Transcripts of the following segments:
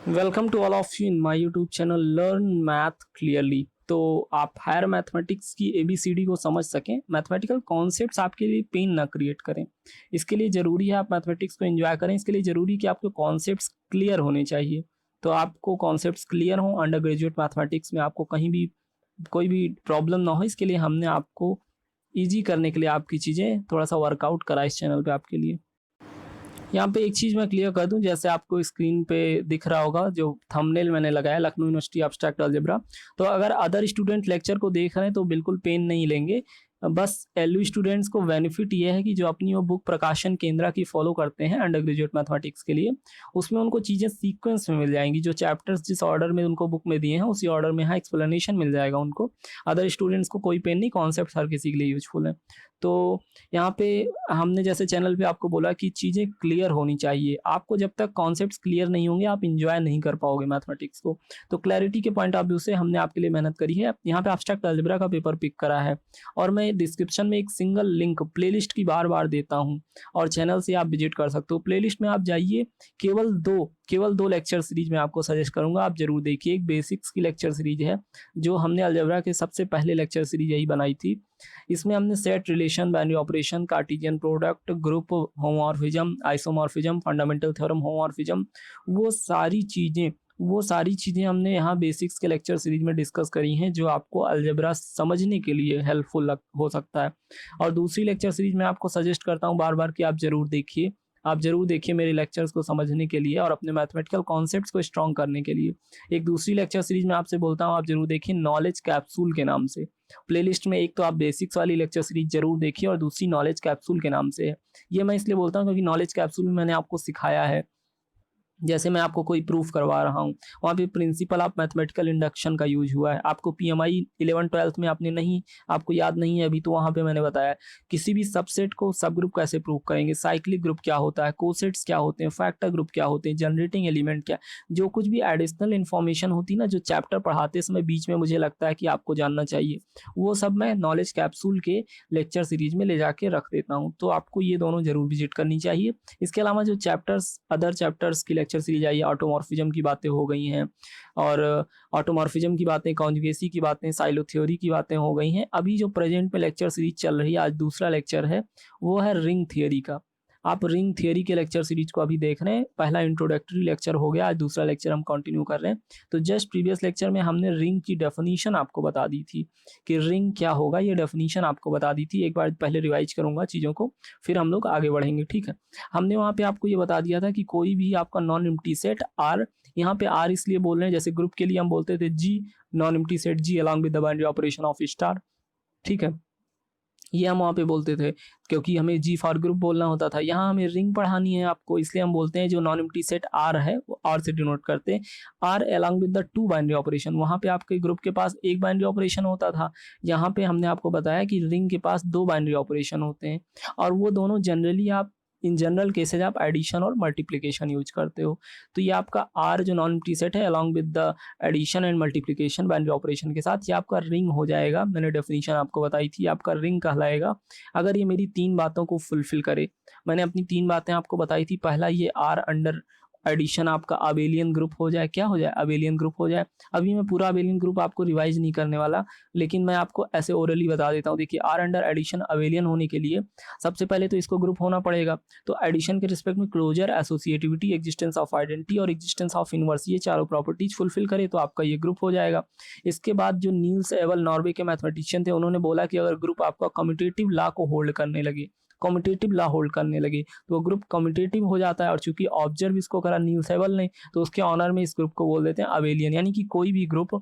Welcome to all of you in my YouTube channel learn math clearly. तो आप higher mathematics की ABCD को समझ सकें, मैथमेटिकल कॉन्सेप्ट्स आपके लिए पेन ना क्रिएट करें। इसके लिए ज़रूरी है आप मैथमेटिक्स को एंजॉय करें। इसके लिए ज़रूरी है कि आपके कॉन्सेप्ट्स क्लियर होने चाहिए। तो आपको कॉन्सेप्ट्स क्लियर हों अंडर ग्रेजुएट मैथमेटिक्स में, आपको कहीं भी कोई भी प्रॉब्लम ना हो। इसके लिए हमने आपको ईजी करने के लिए आपकी चीज़ें थोड़ा सा वर्कआउट करा इस चैनल पे आपके लिए। यहाँ पे एक चीज़ मैं क्लियर कर दूं, जैसे आपको स्क्रीन पे दिख रहा होगा जो थंबनेल मैंने लगाया, लखनऊ यूनिवर्सिटी एब्स्ट्रैक्ट अलजेब्रा। तो अगर अदर स्टूडेंट लेक्चर को देख रहे हैं तो बिल्कुल पेन नहीं लेंगे। बस एलयू स्टूडेंट्स को बेनिफिट ये है कि जो अपनी वो बुक प्रकाशन केंद्रा की फॉलो करते हैं अंडर ग्रेजुएट मैथमेटिक्स के लिए, उसमें उनको चीज़ें सीक्वेंस में मिल जाएंगी। जो चैप्टर्स जिस ऑर्डर में उनको बुक में दिए हैं उसी ऑर्डर में यहाँ एक्सप्लेनेशन मिल जाएगा उनको। अदर स्टूडेंट्स को कोई पेन नहीं, कॉन्सेप्ट हर किसी के लिए यूजफुल है। तो यहाँ पे हमने जैसे चैनल पे आपको बोला कि चीज़ें क्लियर होनी चाहिए। आपको जब तक कॉन्सेप्ट्स क्लियर नहीं होंगे आप इंजॉय नहीं कर पाओगे मैथमेटिक्स को। तो क्लैरिटी के पॉइंट ऑफ व्यू से हमने आपके लिए मेहनत करी है। यहाँ पे एब्स्ट्रैक्ट अलजेब्रा का पेपर पिक करा है और मैं डिस्क्रिप्शन में एक सिंगल लिंक प्लेलिस्ट की बार बार देता हूँ और चैनल से आप विजिट कर सकते हो। प्लेलिस्ट में आप जाइए, केवल दो लेक्चर सीरीज में आपको सजेस्ट करूंगा, आप जरूर देखिए। एक बेसिक्स की लेक्चर सीरीज है जो हमने अलजेब्रा के सबसे पहले लेक्चर सीरीज यही बनाई थी। इसमें हमने set, relation, binary operation, Cartesian product, group homomorphism, isomorphism, fundamental theorem homomorphism, वो सारी चीज़ें हमने यहाँ बेसिक्स के लेक्चर सीरीज में डिस्कस करी हैं जो आपको अलजेब्रा समझने के लिए हेल्पफुल हो सकता है। और दूसरी लेक्चर सीरीज मैं आपको सजेस्ट करता हूँ बार बार कि आप जरूर देखिए मेरे लेक्चर्स को समझने के लिए और अपने मैथमेटिकल कॉन्सेप्ट्स को स्ट्रॉन्ग करने के लिए। एक दूसरी लेक्चर सीरीज में आपसे बोलता हूँ आप जरूर देखिए, नॉलेज कैप्सूल के नाम से। प्लेलिस्ट में एक तो आप बेसिक्स वाली लेक्चर सीरीज जरूर देखिए और दूसरी नॉलेज कैप्सूल के नाम से है। ये मैं इसलिए बोलता हूँ क्योंकि नॉलेज कैप्सूल में मैंने आपको सिखाया है, जैसे मैं आपको कोई प्रूफ करवा रहा हूँ, वहाँ पे प्रिंसिपल ऑफ मैथमेटिकल इंडक्शन का यूज हुआ है। आपको पीएमआई 11th-12th में आपको याद नहीं है अभी, तो वहाँ पे मैंने बताया किसी भी सबसेट को सब ग्रुप कैसे प्रूव करेंगे, साइक्लिक ग्रुप क्या होता है, कोसेट्स क्या होते हैं, फैक्टर ग्रुप क्या होते हैं, जनरेटिंग एलिमेंट क्या, जो कुछ भी एडिशनल इन्फॉर्मेशन होती है ना जो चैप्टर पढ़ाते समय बीच में मुझे लगता है कि आपको जानना चाहिए, वो सब मैं नॉलेज कैप्सूल के लेक्चर सीरीज में ले जाके रख देता हूँ। तो आपको ये दोनों जरूर विजिट करनी चाहिए। इसके अलावा जो चैप्टर्स, अदर चैप्टर्स की लेक्चर सीरीज आई है, ऑटोमॉर्फिज्म की बातें हो गई हैं और ऑटोमॉर्फिज्म की बातें, कॉन्जुगेसी की बातें, साइलो थ्योरी की बातें हो गई हैं। अभी जो प्रेजेंट में लेक्चर सीरीज चल रही है, आज दूसरा लेक्चर है, वो है रिंग थियरी का। आप रिंग थियरी के लेक्चर सीरीज को अभी देख रहे हैं। पहला इंट्रोडक्टरी लेक्चर हो गया, आज दूसरा लेक्चर हम कंटिन्यू कर रहे हैं। तो जस्ट प्रीवियस लेक्चर में हमने रिंग की डेफिनेशन आपको बता दी थी कि रिंग क्या होगा, ये डेफिनेशन आपको बता दी थी। एक बार पहले रिवाइज करूंगा चीज़ों को, फिर हम लोग आगे बढ़ेंगे, ठीक है। हमने वहाँ पे आपको ये बता दिया था कि कोई भी आपका नॉन एम्प्टी सेट आर, यहाँ पे आर इसलिए बोल रहे हैं जैसे ग्रुप के लिए हम बोलते थे जी, non empty set G along with the binary operation of star, ठीक है। ये हम वहाँ पे बोलते थे क्योंकि हमें जी फॉर ग्रुप बोलना होता था। यहाँ हमें रिंग पढ़ानी है आपको, इसलिए हम बोलते हैं जो नॉन एम्प्टी सेट आर है वो आर से डिनोट करते हैं, R along with the two binary operation. वहाँ पे आपके ग्रुप के पास एक बाइनरी ऑपरेशन होता था, यहाँ पे हमने आपको बताया कि रिंग के पास दो बाइनरी ऑपरेशन होते हैं और वो दोनों जनरली आप इन जनरल केसेज आप एडिशन और मल्टीप्लिकेशन यूज करते हो। तो ये आपका आर जो नॉन एम्प्टी सेट है along with the addition and multiplication binary operation के साथ, ये आपका रिंग हो जाएगा। मैंने डेफिनेशन आपको बताई थी, आपका रिंग कहलाएगा अगर ये मेरी तीन बातों को फुलफिल करे। मैंने अपनी तीन बातें आपको बताई थी। पहला, ये आर अंडर एडिशन आपका अबेलियन ग्रुप हो जाए, क्या हो जाए, अबेलियन ग्रुप हो जाए। अभी मैं पूरा अबेलियन ग्रुप आपको रिवाइज नहीं करने वाला, लेकिन मैं आपको ऐसे ओरली बता देता हूँ। देखिए, आर अंडर एडिशन अबेलियन होने के लिए सबसे पहले तो इसको ग्रुप होना पड़ेगा। तो एडिशन के रिस्पेक्ट में closure, associativity, existence of identity और एग्जिस्टेंस ऑफ इनवर्स, ये चारों प्रॉपर्टीज फुलफिल करे तो आपका ये ग्रुप हो जाएगा। इसके बाद जो नील्स एवल नॉर्वे के मैथमेटिशियन थे, उन्होंने बोला कि अगर ग्रुप आपका कम्यूटेटिव लॉ को होल्ड करने लगे, कम्यूटेटिव लॉ होल्ड करने लगे तो वो ग्रुप कम्यूटेटिव हो जाता है। और चूंकि ऑब्जर्व इसको करा नील्स एवल ने, तो उसके ऑनर में इस ग्रुप को बोल देते हैं अबेलियन। यानी कि कोई भी ग्रुप,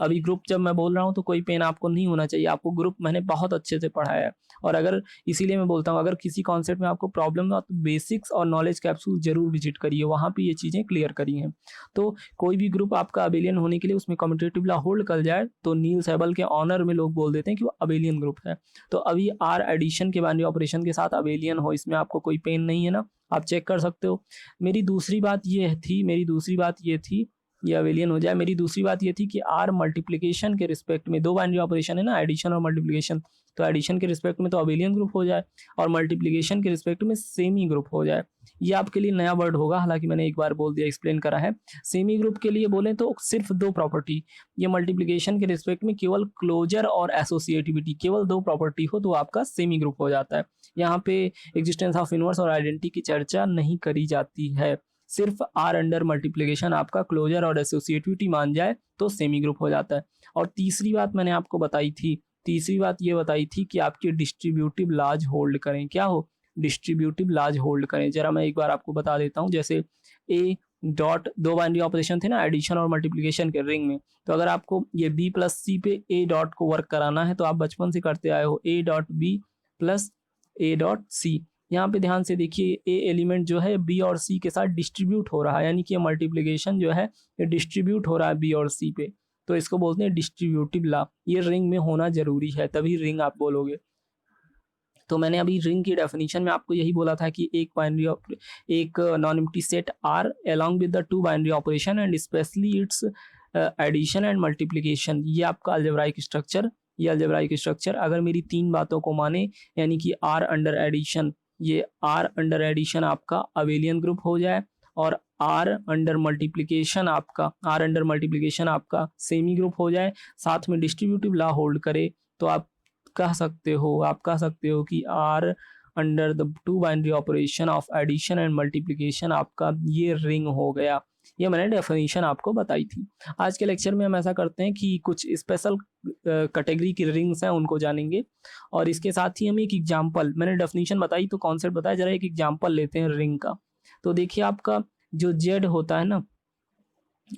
अभी ग्रुप जब मैं बोल रहा हूँ तो कोई पेन आपको नहीं होना चाहिए, आपको ग्रुप मैंने बहुत अच्छे से पढ़ाया है। और अगर इसीलिए मैं बोलता हूँ अगर किसी कॉन्सेप्ट में आपको प्रॉब्लम ना तो बेसिक्स और नॉलेज कैप्सूल जरूर विजिट करिए, वहाँ पे ये चीज़ें क्लियर करी हैं। तो कोई भी ग्रुप आपका अबेलियन होने के लिए उसमें कम्यूटेटिव लॉ होल्ड कर जाए तो नील्स एबल के ऑनर में लोग बोल देते हैं कि वो अबेलियन ग्रुप है। तो अभी आर एडिशन के बाइनरी ऑपरेशन के साथ अबेलियन हो, इसमें आपको कोई पेन नहीं है ना, आप चेक कर सकते हो। मेरी दूसरी बात ये थी, ये अवेलियन हो जाए। मेरी दूसरी बात ये थी कि आर मल्टीप्लिकेशन के रिस्पेक्ट में दो बाइनरी ऑपरेशन है ना, एडिशन और मल्टीप्लिकेशन, तो एडिशन के रिस्पेक्ट में तो अबेलियन ग्रुप हो जाए और मल्टीप्लिकेशन के रिस्पेक्ट में सेमी ग्रुप हो जाए। ये आपके लिए नया वर्ड होगा, हालांकि मैंने एक बार बोल दिया, एक्सप्लेन करा है। सेमी ग्रुप के लिए बोले तो सिर्फ दो प्रॉपर्टी, ये मल्टीप्लिकेशन के रिस्पेक्ट में केवल क्लोजर और एसोसिएटिविटी, केवल दो प्रॉपर्टी हो तो आपका सेमी ग्रुप हो जाता है। यहाँ पे एग्जिस्टेंस ऑफ इनवर्स और आइडेंटिटी की चर्चा नहीं करी जाती है। सिर्फ आर अंडर मल्टीप्लिकेशन आपका क्लोजर और एसोसिएटिविटी मान जाए तो सेमी ग्रुप हो जाता है। और तीसरी बात मैंने आपको बताई थी, तीसरी बात ये बताई थी कि आपकी डिस्ट्रीब्यूटिव लाज होल्ड करें। क्या हो? डिस्ट्रीब्यूटिव लाज होल्ड करें। जरा मैं एक बार आपको बता देता हूँ। जैसे ए डॉट, दो बाइनरी ऑपरेशन थे ना एडिशन और मल्टीप्लिकेशन के रिंग में, तो अगर आपको ये बी प्लस सी पे ए डॉट को वर्क कराना है तो आप बचपन से करते आए हो, A dot B plus A dot C. यहाँ पे ध्यान से देखिए, ए एलिमेंट जो है बी और सी के साथ डिस्ट्रीब्यूट हो रहा है, यानी कि ये मल्टीप्लिकेशन जो है ये डिस्ट्रीब्यूट हो रहा है बी और सी पे, तो इसको बोलते हैं डिस्ट्रीब्यूटिव लॉ। ये रिंग में होना जरूरी है, तभी रिंग आप बोलोगे। तो मैंने अभी रिंग की डेफिनेशन में आपको यही बोला था कि एक non empty set R along with the two binary operation and specially its addition and multiplication, ये आपका अलजेब्राइक स्ट्रक्चर। ये अलजेब्राइक स्ट्रक्चर अगर मेरी तीन बातों को माने, यानी कि आर अंडर एडिशन, ये आर अंडर एडिशन आपका अबेलियन ग्रुप हो जाए और आर अंडर मल्टीप्लिकेशन आपका सेमी ग्रुप हो जाए, साथ में डिस्ट्रीब्यूटिव लॉ होल्ड करे, तो आप कह सकते हो कि R under the two binary operation of addition and multiplication आपका ये रिंग हो गया। ये मैंने डेफिनेशन आपको बताई थी। आज के लेक्चर में हम ऐसा करते हैं कि कुछ स्पेशल कैटेगरी की रिंग्स हैं उनको जानेंगे, और इसके साथ ही हम एक एग्जांपल, मैंने डेफिनेशन बताई तो कॉन्सेप्ट बताया, जरा एक एग्जांपल लेते हैं रिंग का। तो देखिए, आपका जो जेड होता है ना,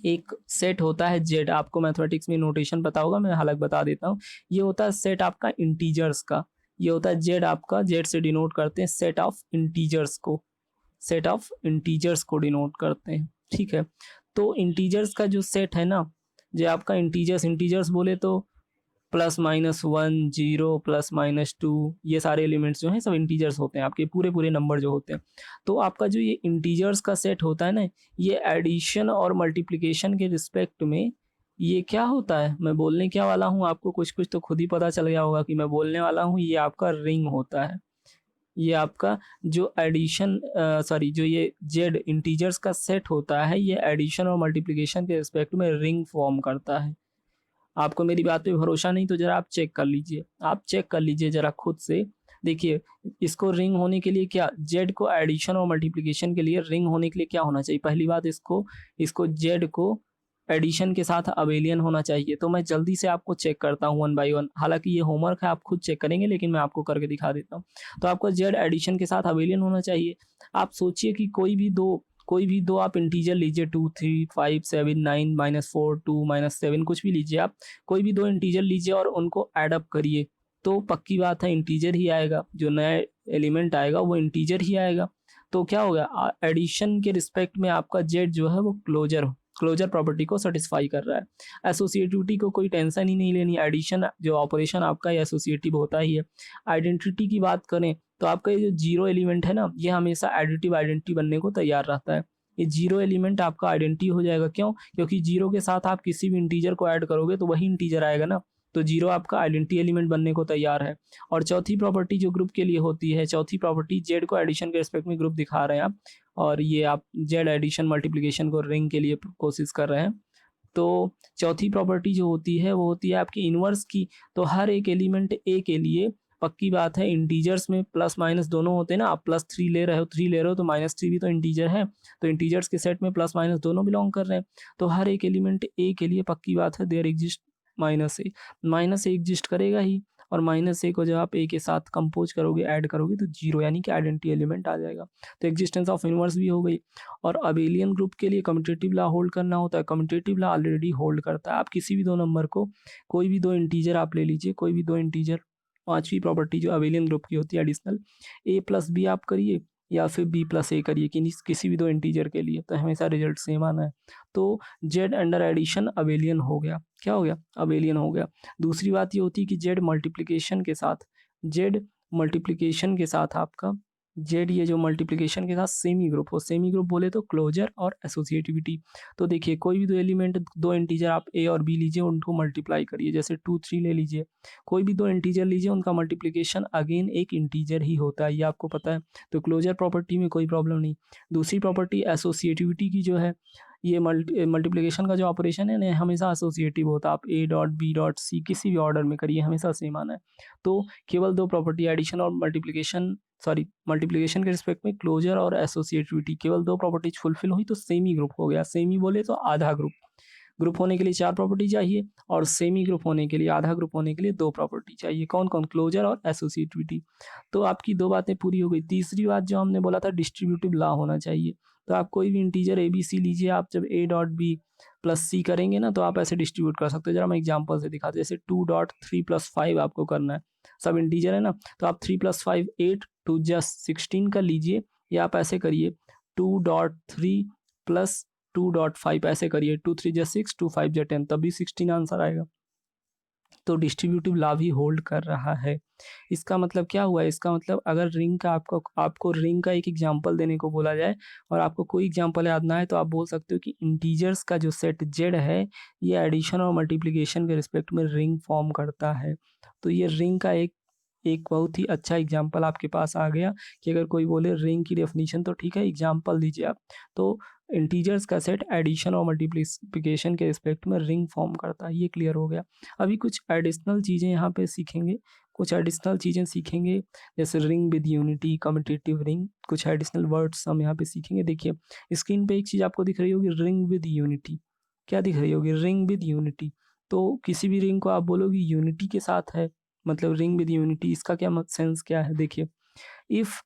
एक सेट होता है जेड, आपको मैथमेटिक्स में नोटेशन पता होगा, मैं हालांकि बता देता हूँ। ये होता है सेट आपका इंटीजर्स का, ये होता है जेड आपका, जेड से डिनोट करते हैं सेट ऑफ इंटीजर्स को, सेट ऑफ इंटीजर्स को डिनोट करते हैं, ठीक है। तो इंटीजर्स का जो सेट है ना, जो आपका इंटीजर्स बोले तो +-1 0 +-2, ये सारे एलिमेंट्स जो हैं सब इंटीजर्स होते हैं, आपके पूरे पूरे नंबर जो होते हैं। तो आपका जो ये इंटीजर्स का सेट होता है ना, ये एडिशन और मल्टीप्लिकेशन के रिस्पेक्ट में ये क्या होता है, मैं बोलने क्या वाला हूँ आपको कुछ कुछ तो खुद ही पता चल गया होगा कि मैं बोलने वाला हूँ, ये आपका रिंग होता है। ये आपका जो एडिशन जो ये जेड इंटीजर्स का सेट होता है, ये एडिशन और मल्टीप्लिकेशन के रिस्पेक्ट में रिंग फॉर्म करता है। आपको मेरी बात पे भरोसा नहीं तो जरा आप चेक कर लीजिए जरा खुद से। देखिए, इसको रिंग होने के लिए क्या, जेड को एडिशन और मल्टीप्लिकेशन के लिए रिंग होने के लिए क्या होना चाहिए? पहली बात, इसको जेड को एडिशन के साथ अबेलियन होना चाहिए। तो मैं जल्दी से आपको चेक करता हूँ वन बाय वन, हालांकि ये होमवर्क है, आप खुद चेक करेंगे, लेकिन मैं आपको करके दिखा देता हूँ। तो आपको जेड एडिशन के साथ अबेलियन होना चाहिए। आप सोचिए कि कोई भी दो आप इंटीजर लीजिए, 2 3 5 7 9 -4 2 -7, कुछ भी लीजिए आप, कोई भी दो इंटीजर लीजिए और उनको ऐड अप करिए, तो पक्की बात है इंटीजर ही आएगा, जो नया एलिमेंट आएगा वो इंटीजर ही आएगा। तो क्या होगा, एडिशन के रिस्पेक्ट में आपका जेड जो है वो क्लोजर प्रॉपर्टी को सेटिस्फाई कर रहा है। एसोसिएटिविटी को कोई टेंशन ही नहीं लेनी, एडिशन जो ऑपरेशन आपका ये एसोसिएटिव होता ही है। आइडेंटिटी की बात करें तो आपका ये जो जीरो एलिमेंट है ना, ये हमेशा एडिटिव आइडेंटिटी बनने को तैयार रहता है। ये जीरो एलिमेंट आपका आइडेंटिटी हो जाएगा, क्यों? क्योंकि जीरो के साथ आप किसी भी इंटीजर को ऐड करोगे तो वही इंटीजर आएगा ना, तो जीरो आपका आइडेंटिटी एलिमेंट बनने को तैयार है। और चौथी प्रॉपर्टी जो ग्रुप के लिए होती है, चौथी प्रॉपर्टी, जेड को एडिशन के रिस्पेक्ट में ग्रुप दिखा रहे हैं आप, और ये आप जेड एडिशन मल्टीप्लिकेशन को रिंग के लिए कोशिश कर रहे हैं। तो चौथी प्रॉपर्टी जो होती है वो होती है आपकी इनवर्स की। तो हर एक एलिमेंट ए के लिए पक्की बात है, इंटीजर्स में प्लस माइनस दोनों होते हैं ना, आप +3 ले रहे हो, 3 ले रहे हो तो -3 भी तो इंटीजर है, तो इंटीजर्स के सेट में प्लस माइनस दोनों बिलोंग कर रहे हैं। तो हर एक एलिमेंट ए के लिए पक्की बात है देयर एग्जिस्ट -a एग्जिस्ट करेगा ही, और -a को जब आप ए के साथ कंपोज करोगे, ऐड करोगे तो जीरो, यानी कि आइडेंटिटी एलिमेंट आ जाएगा। तो एग्जिस्टेंस ऑफ इनवर्स भी हो गई। और अबेलियन ग्रुप के लिए कम्यूटेटिव लॉ होल्ड करना होता है, कम्यूटेटिव लॉ ऑलरेडी होल्ड करता है। आप किसी भी दो नंबर को, कोई भी दो इंटीजर आप ले लीजिए, कोई भी दो इंटीजर, पांचवी प्रॉपर्टी जो अबेलियन ग्रुप की होती है एडिशनल, a + b आप करिए या फिर b + a करिए, किसी भी दो इंटीजर के लिए, तो हमेशा रिजल्ट सेम आना है। तो जेड अंडर एडिशन अबेलियन हो गया। क्या हो गया? अबेलियन हो गया। दूसरी बात ये होती है कि जेड मल्टीप्लिकेशन के साथ आपका जेड ये जो मल्टीप्लिकेशन के साथ सेमी ग्रुप हो, सेमी ग्रुप बोले तो क्लोजर और एसोसिएटिविटी। तो देखिए कोई भी दो एलिमेंट, दो इंटीजर आप ए और बी लीजिए, उनको मल्टीप्लाई करिए, जैसे 2 3 ले लीजिए, कोई भी दो इंटीजर लीजिए, उनका मल्टीप्लिकेशन अगेन एक इंटीजर ही होता है, ये आपको पता है। तो क्लोजर प्रॉपर्टी में कोई प्रॉब्लम नहीं। दूसरी प्रॉपर्टी एसोसिएटिविटी की जो है, ये मल्टीप्लिकेशन का जो ऑपरेशन है ना, हमेशा एसोसिएटिव होता है। आप A dot B dot C किसी भी ऑर्डर में करिए, हमेशा सेम आना है। तो केवल दो प्रॉपर्टी, एडिशन और मल्टीप्लिकेशन के रिस्पेक्ट में क्लोजर और एसोसिएटिविटी, केवल दो प्रॉपर्टीज फुलफिल हुई तो सेमी ग्रुप हो गया। सेमी बोले तो आधा ग्रुप। ग्रुप होने के लिए 4 प्रॉपर्टी चाहिए, और सेमी ग्रुप होने के लिए, आधा ग्रुप होने के लिए 2 प्रॉपर्टी चाहिए। कौन कौन? क्लोजर और एसोसिएटिविटी। तो आपकी 2 बातें पूरी हो गई। तीसरी बात जो हमने बोला था, डिस्ट्रीब्यूटिव लॉ होना चाहिए। तो आप कोई भी इंटीजर ए बी सी लीजिए, आप जब ए डॉट बी प्लस सी करेंगे ना, तो आप ऐसे डिस्ट्रीब्यूट कर सकते हो। जरा मैं एग्जाम्पल से दिखाता हूँ। जैसे 2 डॉट 3 प्लस 5 आपको करना है, सब इंटीजर है ना, तो आप 3 प्लस 5 8, 2 जस्ट 16 का लीजिए, या आप ऐसे करिए 2 डॉट 3 प्लस 2 डॉट 5, ऐसे करिए 2 3 जा 6, 2 5 जा 10, तभी 16 आंसर आएगा। तो डिस्ट्रीब्यूटिव लॉ भी होल्ड कर रहा है। इसका मतलब क्या हुआ? इसका मतलब अगर रिंग का आपको रिंग का एक एग्जांपल देने को बोला जाए, और आपको कोई एग्जांपल याद ना आए, तो आप बोल सकते हो कि इंटीजर्स का जो सेट जेड है, ये एडिशन और मल्टीप्लिकेशन के रिस्पेक्ट में रिंग फॉर्म करता है। तो ये रिंग का एक एक बहुत ही अच्छा एग्जाम्पल आपके पास आ गया, कि अगर कोई बोले रिंग की डेफिनेशन, तो ठीक है एग्जाम्पल दीजिए आप। तो इंटीजर्स का सेट एडिशन और मल्टीप्लिकेशन के रिस्पेक्ट में रिंग फॉर्म करता है, ये क्लियर हो गया। अभी कुछ एडिशनल चीज़ें यहाँ पे सीखेंगे, कुछ एडिशनल चीज़ें सीखेंगे, जैसे ring with unity, commutative ring, कुछ एडिशनल वर्ड्स हम यहाँ पे सीखेंगे। देखिए स्क्रीन पे एक चीज़ आपको दिख रही होगी, रिंग विद यूनिटी। क्या दिख रही होगी? Ring with unity. तो किसी भी रिंग को आप बोलोगे यूनिटी के साथ है, मतलब रिंग विद यूनिटी, इसका क्या सेंस क्या है? देखिए, if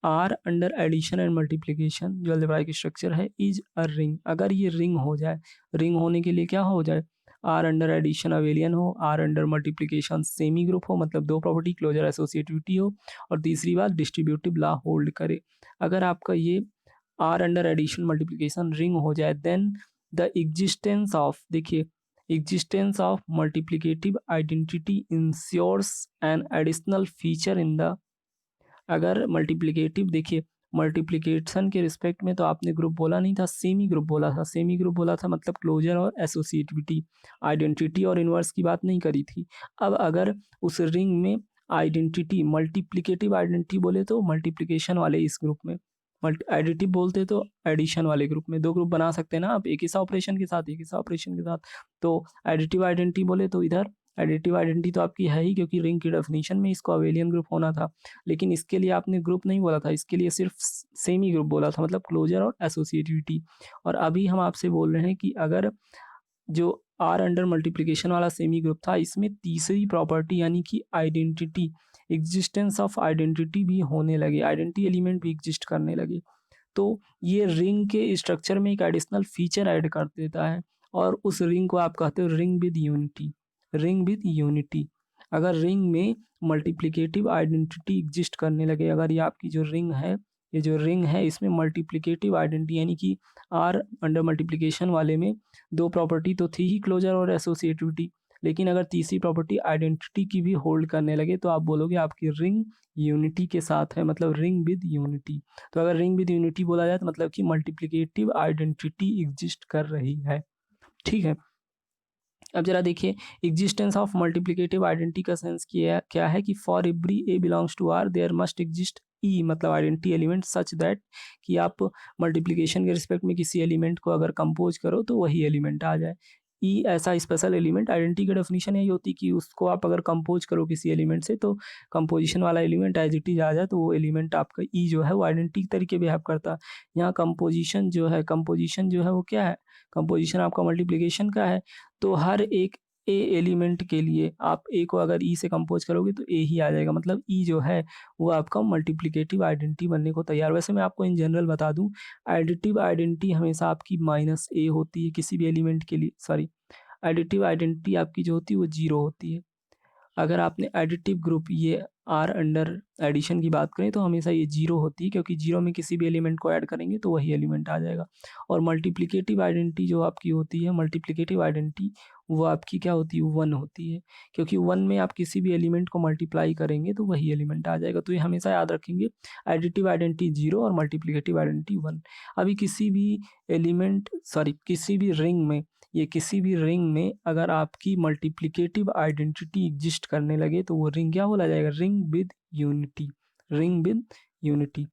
R under addition and multiplication, जो अलजेब्राइक स्ट्रक्चर है, इज अ रिंग, अगर ये रिंग हो जाए, रिंग होने के लिए क्या हो जाए? आर अंडर एडिशन अवेलियन हो, R under multiplication semi group हो, मतलब दो प्रॉपर्टी क्लोजर एसोसिएटिविटी हो, और तीसरी बात डिस्ट्रीब्यूटिव लॉ होल्ड करे। अगर आपका ये R under addition multiplication ring हो जाए, देन द एग्जिस्टेंस ऑफ, देखिए existence of multiplicative identity ensures an additional feature in the, अगर मल्टीप्लिकेटिव, देखिए मल्टीप्लिकेशन के रिस्पेक्ट में तो आपने ग्रुप बोला नहीं था, सेमी ग्रुप बोला था। सेमी ग्रुप बोला था मतलब क्लोजर और एसोसिएटिविटी, आइडेंटिटी और इनवर्स की बात नहीं करी थी। अब अगर उस रिंग में आइडेंटिटी, मल्टीप्लिकेटिव आइडेंटिटी बोले तो मल्टीप्लिकेशन वाले इस ग्रुप में, एडिटिव बोलते तो एडिशन वाले ग्रुप में, दो ग्रुप बना सकते हैं ना आप, एक ही सा ऑपरेशन के साथ, एक ही सा ऑपरेशन के साथ। तो एडिटिव आइडेंटिटी बोले तो इधर एडिटिव आइडेंटिटी तो आपकी है ही, क्योंकि रिंग की डेफिनेशन में इसको अवेलियन ग्रुप होना था। लेकिन इसके लिए आपने ग्रुप नहीं बोला था, इसके लिए सिर्फ सेमी ग्रुप बोला था, मतलब क्लोजर और एसोसिएटिविटी। और अभी हम आपसे बोल रहे हैं कि अगर जो आर अंडर मल्टीप्लिकेशन वाला सेमी ग्रुप था, इसमें तीसरी प्रॉपर्टी यानी कि आइडेंटिटी, एग्जिस्टेंस ऑफ आइडेंटिटी भी होने लगे, आइडेंटिटी एलिमेंट भी एग्जिस्ट करने लगे, तो ये रिंग के स्ट्रक्चर में एक एडिशनल फीचर ऐड कर देता है, और उस रिंग को आप कहते हो ring with unity. Ring with unity, अगर रिंग में मल्टीप्लिकेटिव आइडेंटिटी एग्जिस्ट करने लगे, अगर ये आपकी जो रिंग है, ये जो रिंग है, इसमें मल्टीप्लिकेटिव आइडेंटिटी यानी कि आर अंडर मल्टीप्लिकेशन वाले में दो प्रॉपर्टी तो थी ही, क्लोजर और एसोसिएटिविटी, लेकिन अगर तीसरी प्रॉपर्टी आइडेंटिटी की भी होल्ड करने लगे, तो आप बोलोगे आपकी रिंग यूनिटी के साथ है, मतलब रिंग विद यूनिटी। तो अगर रिंग विद यूनिटी बोला जाए तो मतलब कि मल्टीप्लिकेटिव आइडेंटिटी एग्जिस्ट कर रही है। ठीक है, अब जरा देखिए एग्जिस्टेंस ऑफ मल्टीप्लिकेटिव आइडेंटिटी का सेंस क्या है कि for every A belongs to R there must exist E, मतलब आइडेंटिटी एलिमेंट सच दैट, कि आप मल्टीप्लिकेशन के रिस्पेक्ट में किसी एलिमेंट को अगर कंपोज करो तो वही एलिमेंट आ जाए। ई ऐसा स्पेशल एलिमेंट, आइडेंटिटी की डेफिनेशन यही होती कि उसको आप अगर कंपोज करो किसी एलिमेंट से, तो कंपोजिशन वाला एलिमेंट एज इट इज आ जाए, तो वो एलिमेंट आपका ई जो है वो आइडेंटिटी तरीके बिहेव करता है। यहाँ कंपोजिशन जो है वो क्या है? कंपोजिशन आपका मल्टीप्लिकेशन का है, तो हर एक ए एलिमेंट के लिए आप ए को अगर ई से कंपोज करोगे तो ए ही आ जाएगा, मतलब ई जो है वो आपका मल्टीप्लिकेटिव आइडेंटिटी बनने को तैयार। वैसे मैं आपको इन जनरल बता दूं, एडिटिव आइडेंटिटी हमेशा आपकी माइनस ए होती है किसी भी एलिमेंट के लिए, सॉरी, एडिटिव आइडेंटिटी आपकी जो होती है वो जीरो होती है। अगर आपने एडिटिव ग्रुप, ये आर अंडर एडिशन की बात करें तो हमेशा ये जीरो होती है, क्योंकि जीरो में किसी भी एलिमेंट को ऐड करेंगे तो वही एलिमेंट आ जाएगा। और मल्टीप्लिकेटिव आइडेंटिटी जो आपकी होती है, मल्टीप्लिकेटिव आइडेंटिटी वो आपकी क्या होती है, वन होती है, क्योंकि वन में आप किसी भी एलिमेंट को मल्टीप्लाई करेंगे तो वही एलिमेंट आ जाएगा। तो ये हमेशा याद रखेंगे, एडिटिव आइडेंटिटी जीरो और मल्टीप्लिकेटिव आइडेंटिटी वन। अभी किसी भी किसी भी रिंग में, ये किसी भी रिंग में अगर आपकी मल्टीप्लिकेटिव आइडेंटिटी एग्जिस्ट करने लगे तो वो रिंग क्या बोला जाएगा, ring with unity, ring with unity.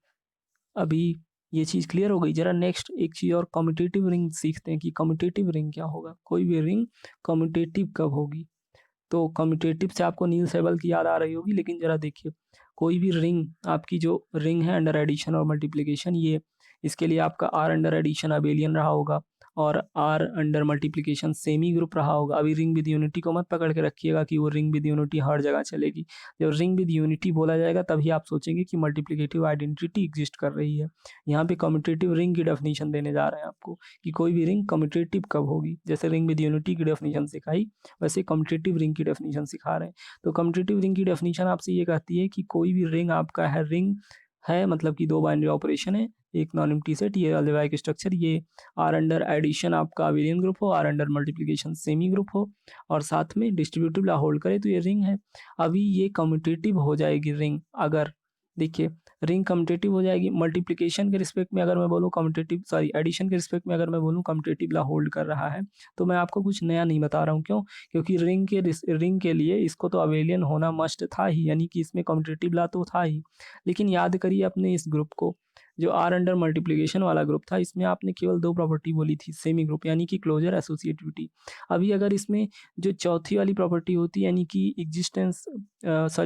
अभी ये चीज़ क्लियर हो गई। जरा नेक्स्ट एक चीज़ और, कम्यूटेटिव रिंग सीखते हैं कि कम्यूटेटिव रिंग क्या होगा, कोई भी रिंग कम्यूटेटिव कब होगी। तो कम्यूटेटिव से आपको नील सेबल की याद आ रही होगी, लेकिन जरा देखिए, कोई भी रिंग, आपकी जो रिंग है अंडर एडिशन और मल्टीप्लिकेशन, ये इसके लिए आपका आर अंडर एडिशन अबेलियन रहा होगा और R under multiplication semi group रहा होगा। अभी रिंग विद यूनिटी को मत पकड़ के रखिएगा कि वो रिंग विद यूनिटी हर जगह चलेगी। जब रिंग विद यूनिटी बोला जाएगा तभी आप सोचेंगे कि मल्टीप्लिकेटिव आइडेंटिटी एग्जिस्ट कर रही है। यहाँ पे कम्यूटेटिव रिंग की डेफिनेशन देने जा रहे हैं आपको कि कोई भी रिंग कम्यूटेटिव कब होगी। जैसे रिंग विद यूनिटी की डेफिनेशन सिखाई, वैसे कम्यूटेटिव रिंग की डेफिनेशन सिखा रहे हैं। तो कम्यूटेटिव रिंग की डेफिनेशन आपसे ये कहती है कि कोई भी रिंग आपका है, रिंग है मतलब कि दो बाइनरी ऑपरेशन है, एक नॉन एम्प्टी सेट, ये अलजेब्राइक स्ट्रक्चर, ये आर अंडर एडिशन आपका अबेलियन ग्रुप हो, R under multiplication semi group हो, और साथ में डिस्ट्रीब्यूटिव ला होल्ड करे तो ये रिंग है। अभी ये कम्यूटेटिव हो जाएगी रिंग, अगर देखिए रिंग कम्यूटेटिव हो जाएगी मल्टीप्लिकेशन के रिस्पेक्ट में, अगर मैं बोलूँ एडिशन के रिस्पेक्ट में अगर मैं बोलूँ कम्यूटेटिव ला होल्ड कर रहा है, तो मैं आपको कुछ नया नहीं बता रहा हूँ। क्यों? क्योंकि रिंग के लिए इसको तो अबेलियन होना मस्ट था ही, यानी कि इसमें कम्यूटेटिव ला तो था ही। लेकिन याद करिए अपने इस ग्रुप को, जो आर अंडर मल्टीप्लिकेशन वाला ग्रुप था, इसमें आपने केवल दो प्रॉपर्टी बोली थी, सेमी ग्रुप यानी कि क्लोजर, एसोसिएटिविटी। अभी अगर इसमें जो चौथी वाली प्रॉपर्टी होती है यानी कि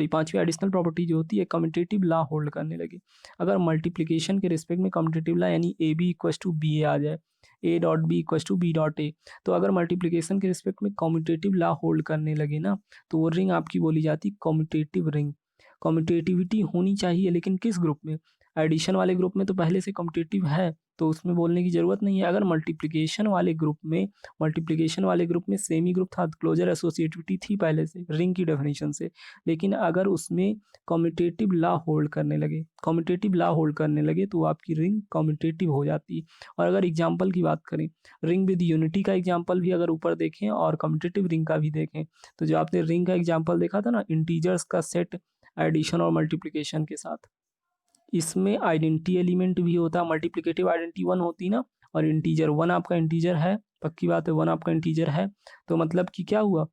पांचवी एडिशनल प्रॉपर्टी जो होती है, कम्यूटेटिव ला होल्ड करने लगे। अगर मल्टीप्लिकेशन के रिस्पेक्ट में कम्यूटेटिव ला यानी A B equals to B A आ जाए, A dot B equals to B dot A, तो अगर मल्टीप्लिकेशन के रिस्पेक्ट में कम्यूटेटिव ला होल्ड करने लगे ना, तो वो रिंग आपकी बोली जाती कम्यूटेटिव रिंग। कम्यूटेटिविटी होनी चाहिए, लेकिन किस ग्रुप में? एडिशन वाले ग्रुप में तो पहले से कम्यूटेटिव है, तो उसमें बोलने की ज़रूरत नहीं है। अगर मल्टीप्लिकेशन वाले ग्रुप में सेमी ग्रुप था, क्लोजर एसोसिएटिविटी थी पहले से रिंग की डेफिनेशन से, लेकिन अगर उसमें कम्यूटेटिव ला होल्ड करने लगे तो आपकी रिंग कम्यूटेटिव हो जाती है। और अगर एग्जाम्पल की बात करें, रिंग विद यूनिटी का एग्जाम्पल भी अगर ऊपर देखें और कम्यूटेटिव रिंग का भी देखें, तो जो आपने रिंग का एग्जाम्पल देखा था ना, इंटीजर्स का सेट एडिशन और मल्टीप्लिकेशन के साथ, इसमें आइडेंटिटी एलिमेंट भी होता है, मल्टीप्लिकेटिव आइडेंटिटी वन होती ना, और इंटीजर वन आपका इंटीजर है, पक्की बात है वन आपका इंटीजर है, तो मतलब कि क्या हुआ,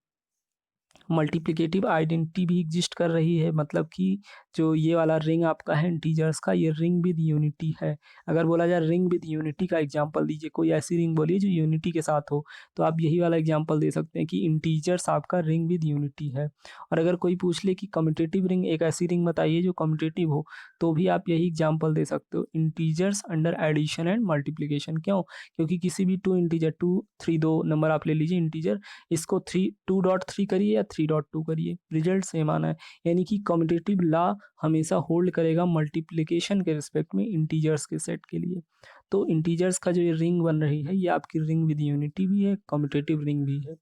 मल्टीप्लिकेटिव आइडेंटिटी भी एग्जिस्ट कर रही है। मतलब कि जो ये वाला रिंग आपका है इंटीजर्स का, ये रिंग विद यूनिटी है। अगर बोला जाए रिंग विद यूनिटी का एग्जांपल दीजिए, कोई ऐसी रिंग बोलिए जो यूनिटी के साथ हो, तो आप यही वाला एग्जांपल दे सकते हैं कि इंटीजर्स आपका रिंग विद यूनिटी है। और अगर कोई पूछ ले कि कम्यूटेटिव रिंग, एक ऐसी रिंग बताइए जो कम्यूटेटिव हो, तो भी आप यही एग्जाम्पल दे सकते हो, integers under addition and multiplication. क्यों? क्योंकि किसी भी टू इंटीजर, 2 3 दो नंबर आप ले लीजिए इंटीजर, इसको 2.3 करिए या 3.2 करिए, रिजल्ट सेम आना है। यानी कि कम्यूटेटिव ला हमेशा होल्ड करेगा मल्टीप्लिकेशन के रिस्पेक्ट में इंटीजर्स के सेट के लिए। तो इंटीजर्स का जो ये रिंग बन रही है, ये आपकी रिंग विद यूनिटी भी है, कम्यूटेटिव रिंग भी है।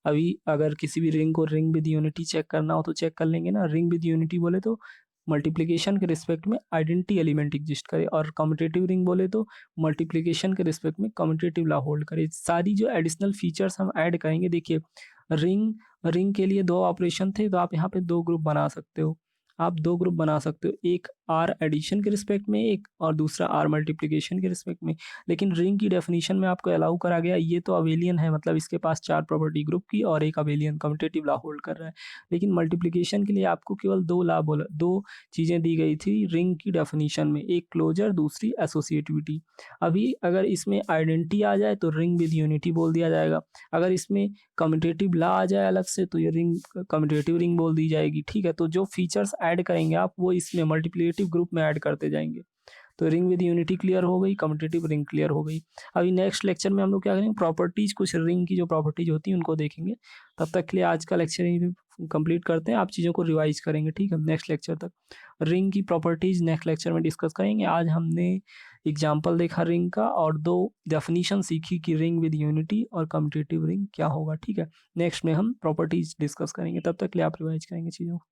अभी अगर किसी भी रिंग को रिंग विद यूनिटी चेक करना हो तो चेक कर लेंगे ना। रिंग विद यूनिटी बोले तो मल्टीप्लिकेशन के रिस्पेक्ट में आइडेंटिटी एलिमेंट एग्जिस्ट करे, और कम्यूटेटिव रिंग बोले तो मल्टीप्लिकेशन के रिस्पेक्ट में कम्यूटेटिव ला होल्ड करे। सारी जो एडिशनल फीचर्स हम ऐड करेंगे, देखिए रिंग रिंग के लिए दो ऑपरेशन थे, तो आप यहाँ पे दो ग्रुप बना सकते हो। एक आर एडिशन के रिस्पेक्ट में एक, और दूसरा आर मल्टीप्लिकेशन के रिस्पेक्ट में। लेकिन रिंग की डेफिनेशन में आपको अलाउ करा गया, ये तो अबेलियन है, मतलब इसके पास 4 प्रॉपर्टी ग्रुप की और एक अबेलियन कम्यूटेटिव ला होल्ड कर रहा है। लेकिन मल्टीप्लिकेशन के लिए आपको केवल दो चीज़ें दी गई थी रिंग की डेफिनेशन में, एक क्लोजर, दूसरी एसोसिएटिविटी। अभी अगर इसमें आइडेंटिटी आ जाए तो रिंग विद यूनिटी बोल दिया जाएगा। अगर इसमें कम्यूटेटिव ला आ जाए अलग से तो ये रिंग कम्यूटेटिव रिंग बोल दी जाएगी। ठीक है, तो जो फीचर्स ऐड करेंगे आप, वो इसमें मल्टीप्लिकेटिव ग्रुप में ऐड करते जाएंगे। तो रिंग विद यूनिटी क्लियर हो गई, कम्यूटेटिव रिंग क्लियर हो गई। अभी नेक्स्ट लेक्चर में हम लोग क्या करेंगे, प्रॉपर्टीज, कुछ रिंग की जो प्रॉपर्टीज होती हैं उनको देखेंगे। तब तक के लिए आज का लेक्चर यहीं कंप्लीट करते हैं, आप चीज़ों को रिवाइज करेंगे। ठीक है, नेक्स्ट लेक्चर तक रिंग की प्रॉपर्टीज नेक्स्ट लेक्चर में डिस्कस करेंगे। आज हमने एग्जाम्पल देखा रिंग का, और 2 डेफिनीशन सीखी कि रिंग विद यूनिटी और कम्यूटेटिव रिंग क्या होगा। ठीक है, नेक्स्ट में हम प्रॉपर्टीज डिस्कस करेंगे, तब तक के लिए आप रिवाइज करेंगे चीज़ों को।